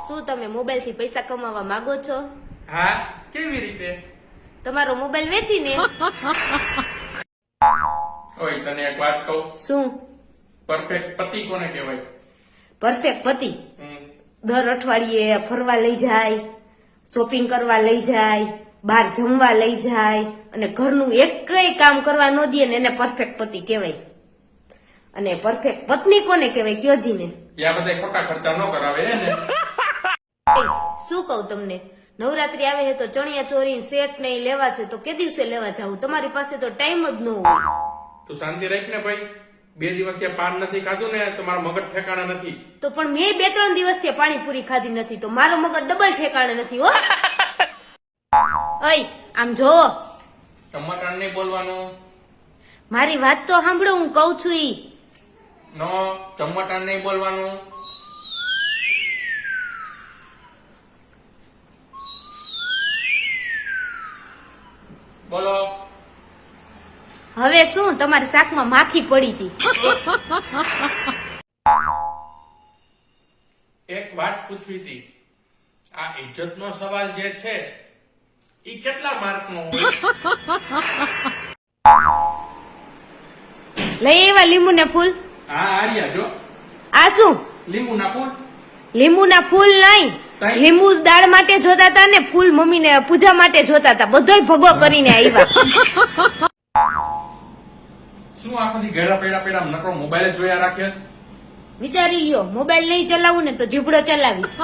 શું તમે મોબાઈલ થી પૈસા કમાવા માંગો છો? હા, કેવી રીતે? તમારો મોબાઈલ વેચીને. ઓય, તને એક વાત કહું. શું? પરફેક્ટ પતિ કોને કહેવાય? પરફેક્ટ પતિ હમ. દર અઠવાડિયે ફરવા લઈ જાય, શોપિંગ કરવા લઈ જાય, બહાર જમવા લઈ જાય અને ઘરનું એકય કામ કરવા ન દે ને એને પરફેક્ટ પતિ કહેવાય. અને પરફેક્ટ પત્ની કોને કહેવાય કયો જીને? યા બધા ખોટા ખર્ચા ન કરાવે હે ને? શું કહું તમને, નવરાત્રી આવે છે તો ચણિયા ચોરી સેટ ને ઈ લેવા છે તો કે દિવસે લેવા જાવું? તમારી પાસે તો ટાઈમ જ ન હોય. તું શાંતિ રાખ ને ભાઈ. 2 દિવસ ત્યાં પાન નથી ખાધું ને તો મારા મગજ ઠેકાણા નથી. તો પણ મેં 2-3 દિવસથી પાણીપુરી ખાધી નથી તો મારો મગજ ડબલ ઠેકાણે નથી હો. ઓય આમ જો, ટમાટાણ નહીં બોલવાનું. મારી વાત તો સાંભળો, હું કઉ છું ઈ. નો, ટમાટાણ નહીં બોલવાનું. બોલો. હવે શું, તમારી શાકમાં માખી પડી હતી. એક વાત પૂછવી હતી. આ ઇજ્જતનો સવાલ જે છે ઈ કેટલા માર્કનો હોય? લઈ આવ્યા લીંબુના ફૂલ? હા, આર્યા જો. આ શું? લીંબુના ફૂલ. લીંબુના ફૂલ નહીં, તઈ? લીંબુ દાળ માટે જોતા હતા ને ફૂલ મમ્મીને પૂજા માટે જોતા હતા. બધોય ભગો કરીને આવ્યા. શું આ બધી ઘેરા પેડા નકરો મોબાઈલ જ જોયા રાખેસ? વિચારી લ્યો, મોબાઈલ નહીં ચલાવું ને તો જીભડો ચલાવીશ.